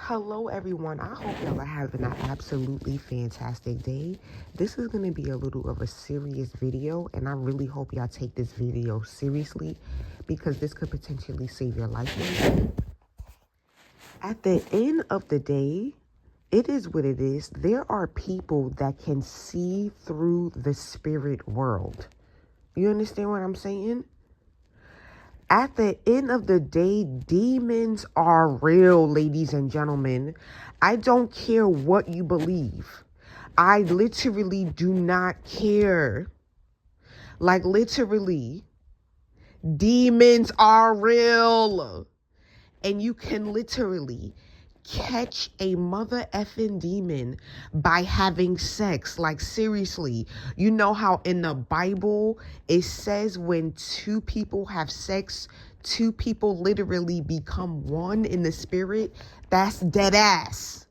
Hello everyone, I hope y'all are having an absolutely fantastic day. This is going to be a little of a serious video, and I really hope y'all take this video seriously because this could potentially save your life. At the end of the day, it is what it is. There are people that can see through the spirit world. You understand what I'm saying? At the end of the day, demons are real, ladies and gentlemen. I don't care what you believe. I literally do not care. Like, literally, demons are real. And you can literally catch a mother effing demon by having sex. Like, seriously, you know how in the Bible it says when two people have sex, two people literally become one in the spirit? That's dead ass.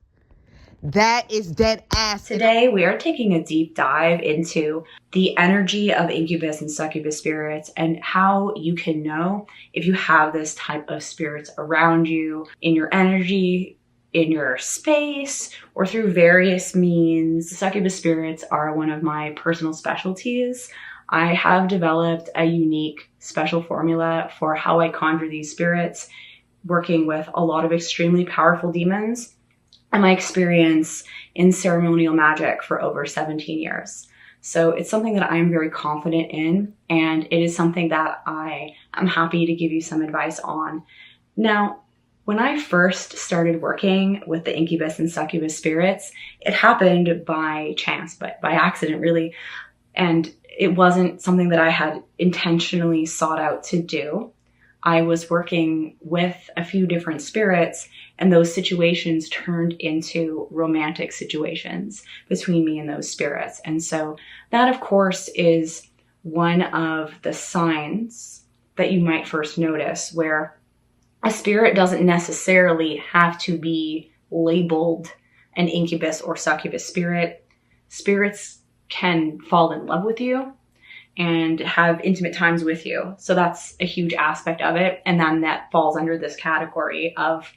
That is dead ass. Today, we are taking a deep dive into the energy of incubus and succubus spirits and how you can know if you have this type of spirits around you, in your energy, in your space, or through various means. Succubus spirits are one of my personal specialties. I have developed a unique special formula for how I conjure these spirits, working with a lot of extremely powerful demons, and my experience in ceremonial magic for over 17 years. So it's something that I'm very confident in, and it is something that I am happy to give you some advice on. Now, when I first started working with the incubus and succubus spirits, it happened by chance, but by accident really. And it wasn't something that I had intentionally sought out to do. I was working with a few different spirits, and those situations turned into romantic situations between me and those spirits. And so that, of course, is one of the signs that you might first notice, where a spirit doesn't necessarily have to be labeled an incubus or succubus spirit. Spirits can fall in love with you and have intimate times with you. So that's a huge aspect of it. And then that falls under this category of,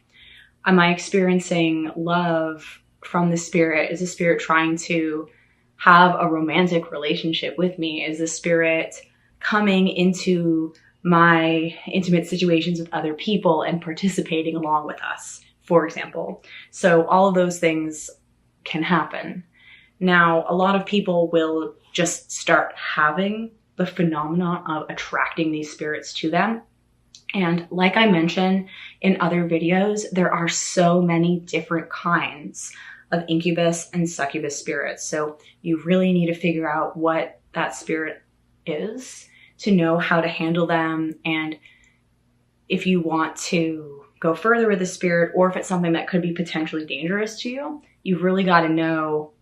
am I experiencing love from the spirit? Is the spirit trying to have a romantic relationship with me? Is the spirit coming into my intimate situations with other people and participating along with us, for example? So all of those things can happen. Now, a lot of people will just start having the phenomenon of attracting these spirits to them. And like I mentioned in other videos, there are so many different kinds of incubus and succubus spirits. So you really need to figure out what that spirit is to know how to handle them. And if you want to go further with the spirit, or if it's something that could be potentially dangerous to you, you've really got to know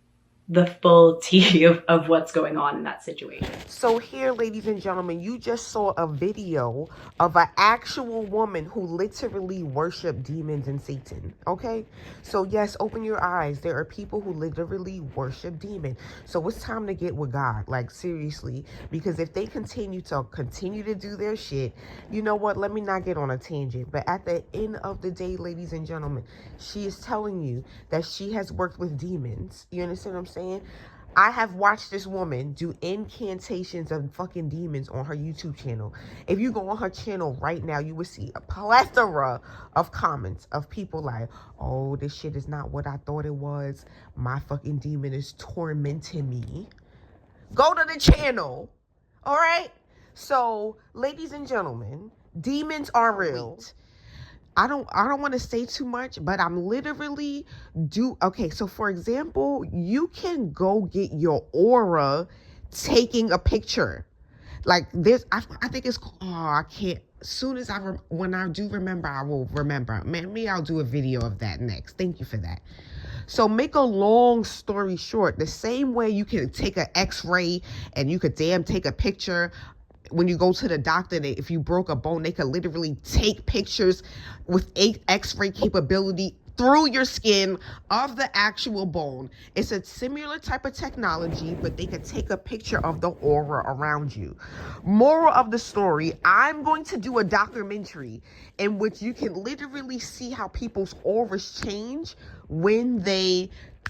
the full tea of what's going on in that situation. So here, ladies and gentlemen, you just saw a video of an actual woman who literally worshiped demons and Satan, okay? So yes, open your eyes. There are people who literally worship demons. So it's time to get with God, like seriously, because if they continue to do their shit, you know what? Let me not get on a tangent, but at the end of the day, ladies and gentlemen, she is telling you that she has worked with demons. You understand what I'm saying? I have watched this woman do incantations of fucking demons on her YouTube channel. If you go on her channel right now, you will see a plethora of comments of people like, oh, this shit is not what I thought it was. My fucking demon is tormenting me. Go to the channel. All right? So, ladies and gentlemen, demons are real. I don't want to say too much, but I'm literally okay, so for example, you can go get your aura taking a picture. Like this, I think it's, I can't, as soon as when I do remember, I will remember. Maybe I'll do a video of that next. Thank you for that. So make a long story short, the same way you can take an x-ray and you could take a picture when you go to the doctor, if you broke a bone, they could literally take pictures with x-ray capability through your skin of the actual bone. It's a similar type of technology, but they can take a picture of the aura around you. Moral of the story, I'm going to do a documentary in which you can literally see how people's auras change when they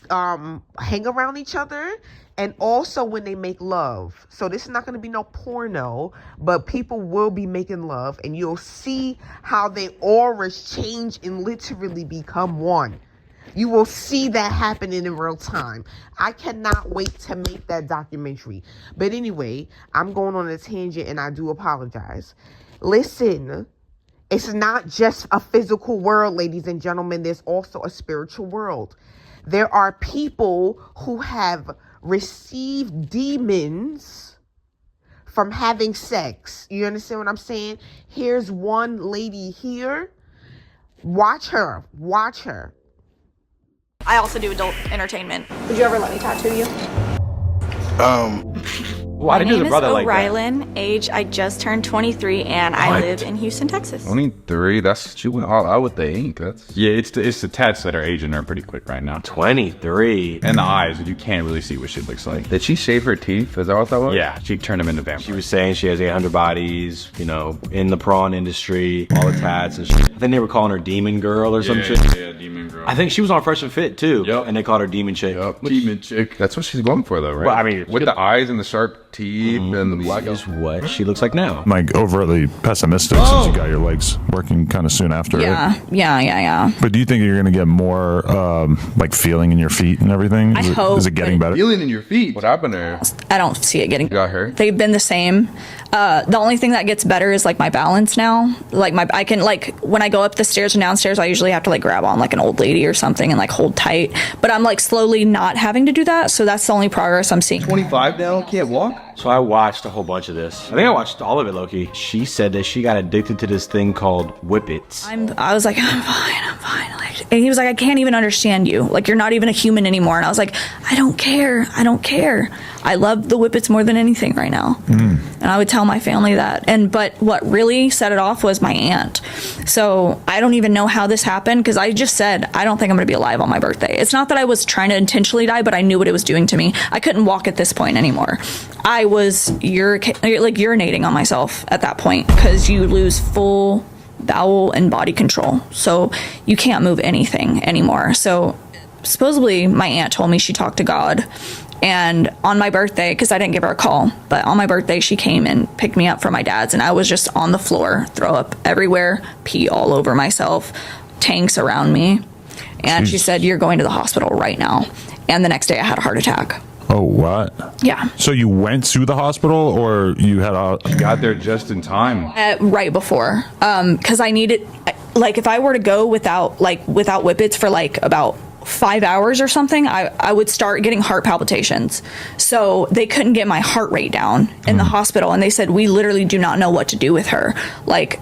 hang around each other, and also when they make love. So this is not going to be no porno, but people will be making love, and you'll see how their auras change and literally become one. You will see that happening in real time. I cannot wait to make that documentary. But anyway, I'm going on a tangent, and I do apologize. Listen, it's not just a physical world, ladies and gentlemen. There's also a spiritual world. There are people who have received demons from having sex. You understand what I'm saying? Here's one lady here. Watch her. Watch her. I also do adult entertainment. Would you ever let me tattoo you? Why did My your name is brother like that? O'Rylan. Age, I just turned 23, and I live in Houston, Texas. 23. That's she went all out with the ink. That's Yeah, it's the tats that are aging her pretty quick right now. 23. And the eyes, you can't really see what she looks like. Did she shave her teeth? Is that what that was? Yeah, she turned them into vampires. She was saying she has 800 bodies, you know, in the prawn industry, all the tats and shit. I think they were calling her Demon Girl or some shit. Yeah, demon girl. I think she was on Fresh and Fit too. Yep. And they called her Demon Chick. Yup. Demon chick. That's what she's going for, though, right? Well, I mean, with the eyes and the sharp teeth and the black. Is what she looks like now. Like overtly pessimistic since you got your legs working kind of soon after. Right? Yeah. But do you think you're going to get more like feeling in your feet and everything? I hope, Is it getting better? Feeling in your feet. What happened there? I don't see it getting. You got hurt? They've been the same. The only thing that gets better is like my balance now. Like I can like when I go up the stairs and downstairs, I usually have to like grab on like an old lady or something and like hold tight. But I'm like slowly not having to do that. So that's the only progress I'm seeing. 25 now, can't walk. So I watched a whole bunch of this. I think I watched all of it, Loki. She said that she got addicted to this thing called Whippets. I was like, I'm fine. Like, and he was like, I can't even understand you. Like, you're not even a human anymore. And I was like, I don't care. I love the Whippets more than anything right now. And I would tell my family that. But what really set it off was my aunt. So I don't even know how this happened because I just said, I don't think I'm going to be alive on my birthday. It's not that I was trying to intentionally die, but I knew what it was doing to me. I couldn't walk at this point anymore. I was urinating on myself at that point because you lose full bowel and body control. So you can't move anything anymore. So supposedly my aunt told me she talked to God. And on my birthday, because I didn't give her a call, but on my birthday, she came and picked me up from my dad's, and I was just on the floor, throw up everywhere, pee all over myself, tanks around me. And she said, you're going to the hospital right now. And the next day I had a heart attack. Oh, what? Yeah. So you went to the hospital or you had a... Got there just in time. Right before. Because I needed, like, if I were to go without Whippets for like about 5 hours or something, I would start getting heart palpitations. So they couldn't get my heart rate down in the hospital. And they said, we literally do not know what to do with her. Like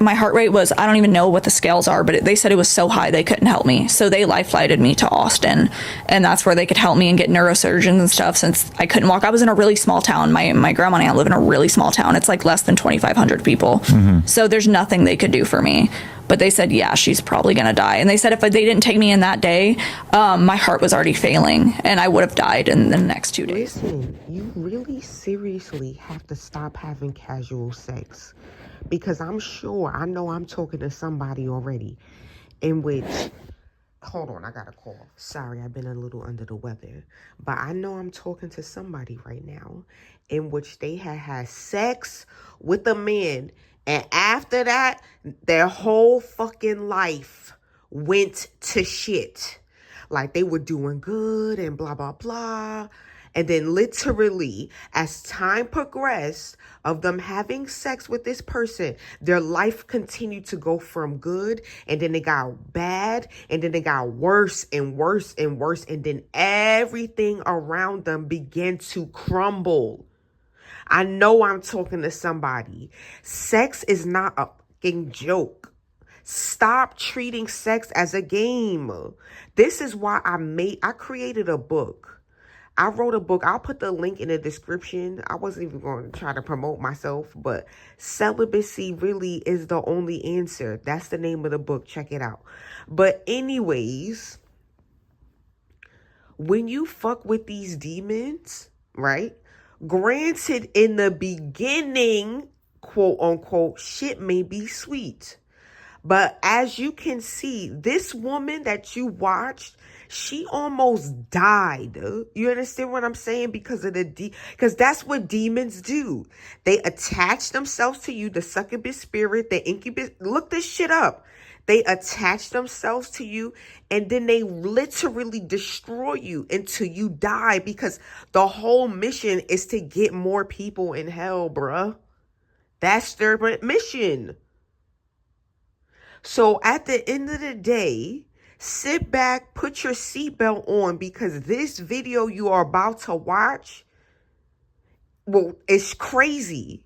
my heart rate was, I don't even know what the scales are, but they said it was so high they couldn't help me. So they life flighted me to Austin, and that's where they could help me and get neurosurgeons and stuff since I couldn't walk. I was in a really small town. My grandma and aunt live in a really small town. It's like less than 2,500 people. So there's nothing they could do for me. But they said, yeah, she's probably going to die. And they said if they didn't take me in that day, my heart was already failing and I would have died in the next 2 days. Listen, you really seriously have to stop having casual sex. Because I know I'm talking to somebody already in which, hold on, I got a call. Sorry, I've been a little under the weather. But I know I'm talking to somebody right now in which they had sex with a man. And after that, their whole fucking life went to shit. Like they were doing good and blah, blah, blah. And then literally, as time progressed of them having sex with this person, their life continued to go from good. And then it got bad. And then it got worse and worse and worse. And then everything around them began to crumble. I know I'm talking to somebody. Sex is not a fucking joke. Stop treating sex as a game. This is why I created a book. I wrote a book. I'll put the link in the description. I wasn't even going to try to promote myself, but Celibacy Really is the Only Answer. That's the name of the book. Check it out. But anyways, when you fuck with these demons, right? Granted, in the beginning, quote unquote, shit may be sweet. But as you can see, this woman that you watched, she almost died. You understand what I'm saying? Because of because that's what demons do. They attach themselves to you, the succubus spirit, the incubus. Look this shit up. They attach themselves to you, and then they literally destroy you until you die, because the whole mission is to get more people in hell, bruh. That's their mission. So at the end of the day, sit back, put your seatbelt on, because this video you are about to watch, well, it's crazy.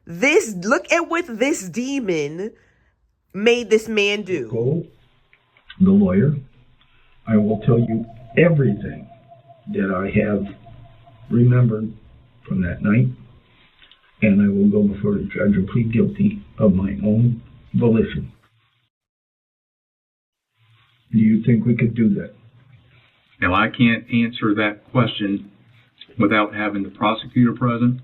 Look at what this demon made this man do. Go, the lawyer. I will tell you everything that I have remembered from that night, and I will go before the judge and plead guilty of my own volition. Do you think we could do that? Now, I can't answer that question without having the prosecutor present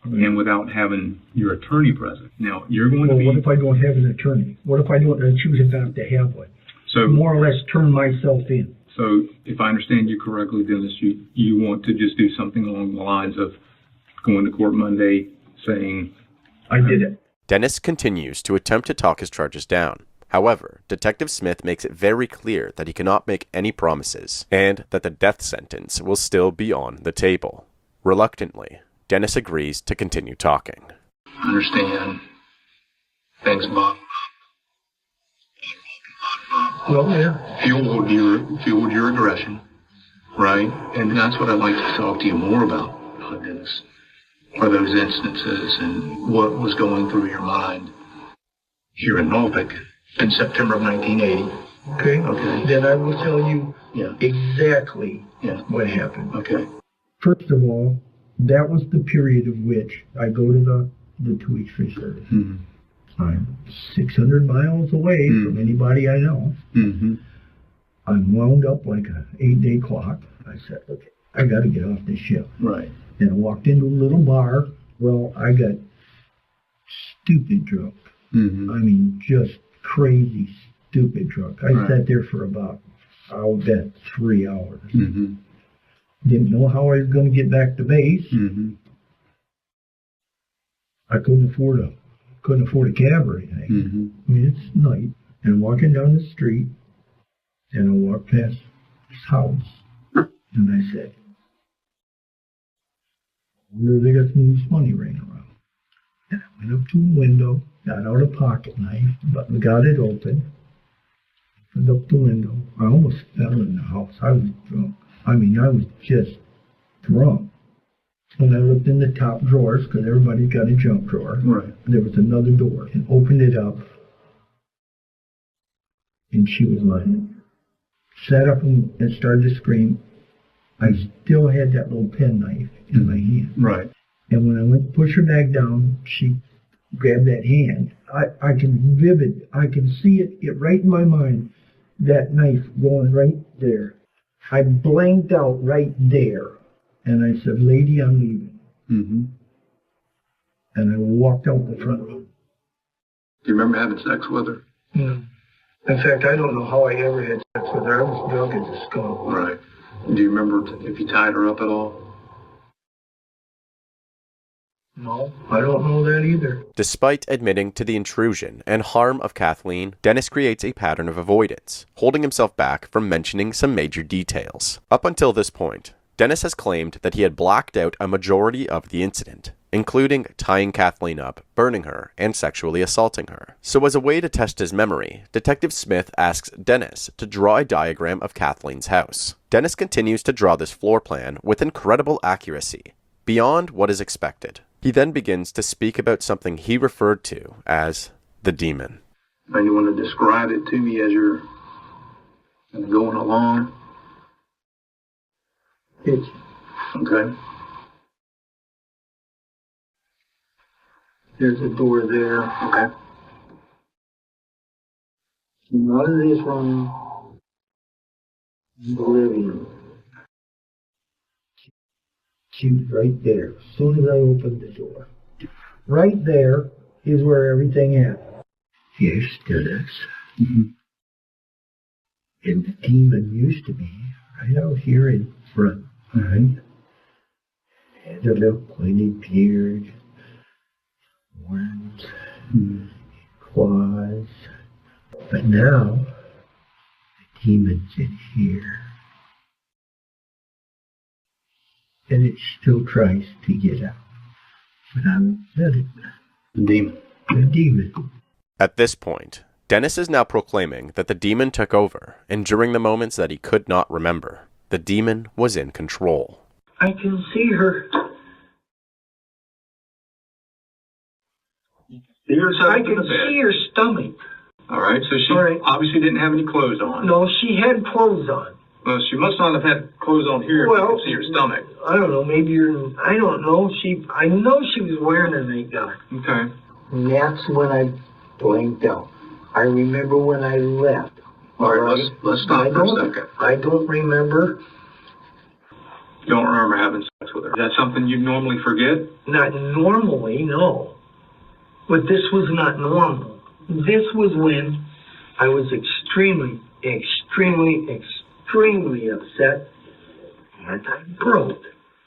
and without having your attorney present. Now, you're going to be... What if I don't have an attorney? What if I don't choose not to have one? So, more or less turn myself in. So, if I understand you correctly, Dennis, you want to just do something along the lines of going to court Monday saying... I did it. Dennis continues to attempt to talk his charges down. However, Detective Smith makes it very clear that he cannot make any promises, and that the death sentence will still be on the table. Reluctantly, Dennis agrees to continue talking. I understand. Thanks, Bob. Well, yeah. Fueled your aggression, right? And that's what I'd like to talk to you more about, Dennis. Are those instances and what was going through your mind here in Norfolk in September of 1980. Okay. Then I will tell you exactly what happened. Okay. First of all, that was the period of which I go to the 2 weeks free service. Mm-hmm. I'm 600 miles away from anybody I know. Mm-hmm. I'm wound up like an 8-day clock. I said, okay, I got to get off this ship. Right. And I walked into a little bar. Well, I got stupid drunk. Mm-hmm. I mean, just crazy, stupid drunk. I sat there for about, I'll bet, 3 hours. Mm-hmm. Didn't know how I was going to get back to base. Mm-hmm. I couldn't afford a cab or anything. Mm-hmm. I mean, it's night, and I'm walking down the street, and I walked past this house, and I said, I wonder if they got some loose money laying around. And I went up to a window, got out a pocket knife, but got it open, opened up the window. I almost fell in the house. I was drunk. I mean, I was just drunk. And I looked in the top drawers, because everybody's got a junk drawer. Right. There was another door, and opened it up, and she was lying. Sat up and started to scream. I still had that little penknife in my hand. Right. And when I went to push her back down, she grabbed that hand. I can see it right in my mind, that knife going right there. I blanked out right there. And I said, lady, I'm leaving. Mm-hmm. And I walked out the front room. Do you remember having sex with her? No. In fact, I don't know how I ever had sex with her. I was drunk as a skunk. Right. Do you remember if you tied her up at all? No, I don't know that either. Despite admitting to the intrusion and harm of Kathleen, Dennis creates a pattern of avoidance, holding himself back from mentioning some major details. Up until this point, Dennis has claimed that he had blacked out a majority of the incident, including tying Kathleen up, burning her, and sexually assaulting her. So as a way to test his memory, Detective Smith asks Dennis to draw a diagram of Kathleen's house. Dennis continues to draw this floor plan with incredible accuracy, beyond what is expected. He then begins to speak about something he referred to as the demon. And you want to describe it to me as you're going along? Kitchen. Okay. There's a door there. Okay. Came out of this room. The living room. She was right there. As soon as I opened the door. Right there is where everything happened. Yes, still is. Mm-hmm. And the demon used to be right out here in front, right? Had a little pointy beard, horns, claws. But now, the demon's in here. And it still tries to get out. But I won't let it. The demon. The demon. At this point, Dennis is now proclaiming that the demon took over, and during the moments that he could not remember, the demon was in control. I can see her. I can see her stomach. All right, so she obviously didn't have any clothes on. No, she had clothes on. Well, she must not have had clothes on here if you can see her stomach. I don't know, maybe I don't know. I know she was wearing a nightgown. Okay. And that's when I blanked out. I remember when I left. All right, let's stop for a second. I don't remember. You don't remember having sex with her? Is that something you normally forget? Not normally, no. But this was not normal. This was when I was extremely upset, and I broke.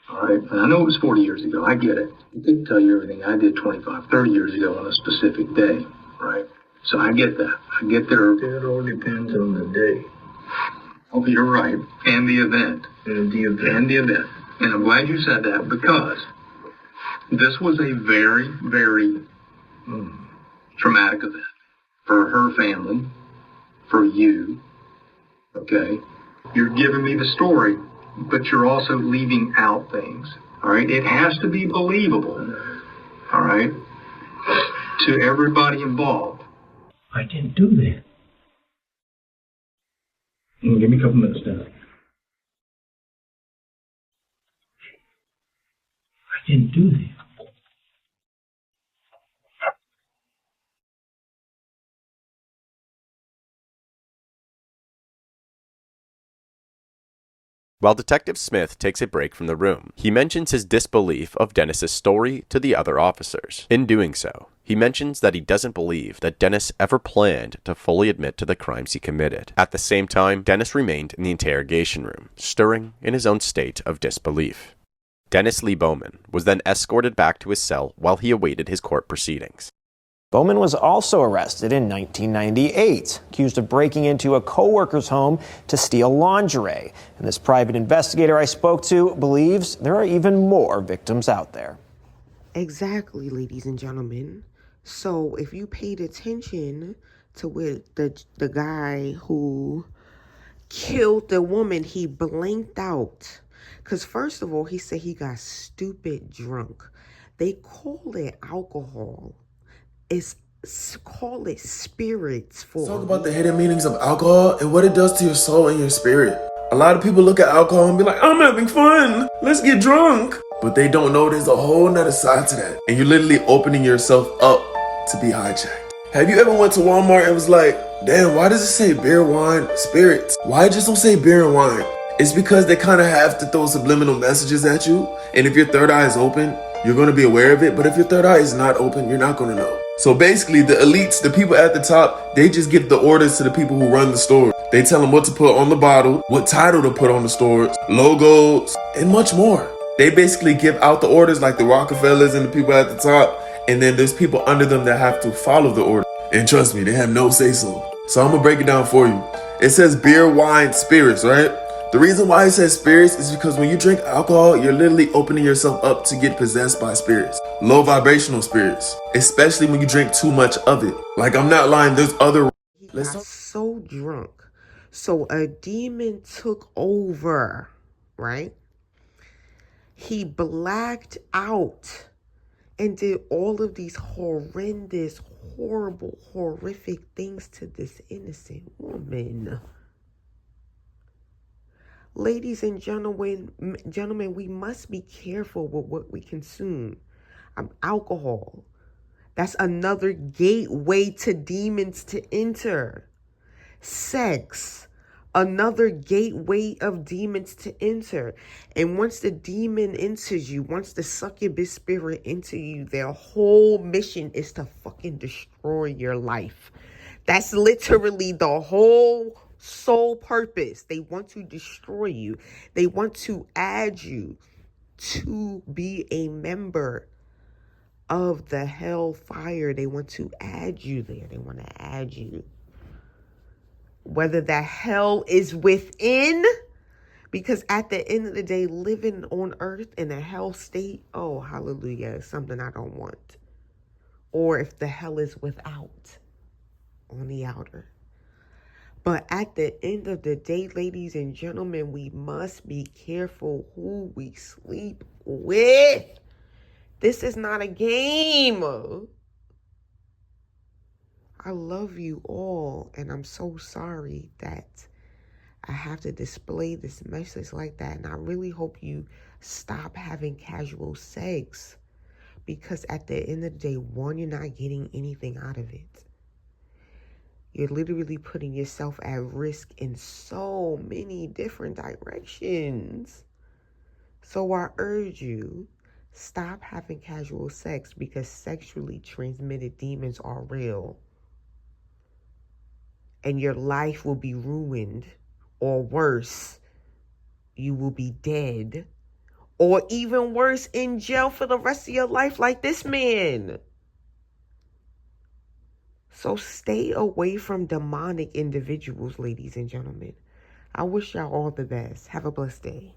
All right, and I know it was 40 years ago. I get it. I couldn't tell you everything I did 25, 30 years ago on a specific day, right? So I get that. I get there. It all depends on the day. Oh, you're right. And the event. And the event. And the event. And I'm glad you said that because this was a very, very traumatic event for her family, for you, okay? You're giving me the story, but you're also leaving out things, all right? It has to be believable, all right, to everybody involved. I didn't do that. Give me a couple minutes now. I didn't do that. While Detective Smith takes a break from the room, he mentions his disbelief of Dennis's story to the other officers. In doing so, he mentions that he doesn't believe that Dennis ever planned to fully admit to the crimes he committed. At the same time, Dennis remained in the interrogation room, stirring in his own state of disbelief. Dennis Lee Bowman was then escorted back to his cell while he awaited his court proceedings. Bowman was also arrested in 1998, accused of breaking into a co-worker's home to steal lingerie. And this private investigator I spoke to believes there are even more victims out there. Exactly, ladies and gentlemen. So if you paid attention to where the guy who killed the woman, he blanked out. Because first of all, he said he got stupid drunk. They call it alcohol. Call it spirits for. Talk about the hidden meanings of alcohol and what it does to your soul and your spirit. A lot of people look at alcohol and be like, I'm having fun, let's get drunk. But they don't know there's a whole nother side to that. And you're literally opening yourself up to be hijacked. Have you ever went to Walmart and was like, damn, why does it say beer, wine, spirits? Why just don't say beer and wine? It's because they kind of have to throw subliminal messages at you. And if your third eye is open, you're going to be aware of it. But if your third eye is not open, you're not going to know. So basically, the elites, the people at the top, they just give the orders to the people who run the store. They tell them what to put on the bottle, what title to put on the stores, logos, and much more. They basically give out the orders like the Rockefellers and the people at the top. And then there's people under them that have to follow the order. And trust me, they have no say-so. So I'm going to break it down for you. It says beer, wine, spirits, right? The reason why it says spirits is because when you drink alcohol, you're literally opening yourself up to get possessed by spirits. Low vibrational spirits. Especially when you drink too much of it. Like, I'm not lying, there's other... He got so drunk. So a demon took over, right? He blacked out and did all of these horrendous, horrible, horrific things to this innocent woman. Ladies and gentlemen, we must be careful with what we consume. Alcohol. That's another gateway to demons to enter. Sex. Another gateway of demons to enter. And once the demon enters you, once the succubus spirit enters you, their whole mission is to fucking destroy your life. That's literally the whole sole purpose. They want to destroy you. They want to add you to be a member of the hellfire. They want to add you there. They want to add you. Whether that hell is within, because at the end of the day, living on earth in a hell state, oh, hallelujah, is something I don't want. Or if the hell is without, on the outer. But at the end of the day, ladies and gentlemen, we must be careful who we sleep with. This is not a game. I love you all, and I'm so sorry that I have to display this message like that. And I really hope you stop having casual sex, because at the end of the day, one, you're not getting anything out of it. You're literally putting yourself at risk in so many different directions. So I urge you, stop having casual sex, because sexually transmitted demons are real. And your life will be ruined, or worse, you will be dead, or even worse, in jail for the rest of your life like this man. So stay away from demonic individuals, ladies and gentlemen. I wish y'all all the best. Have a blessed day.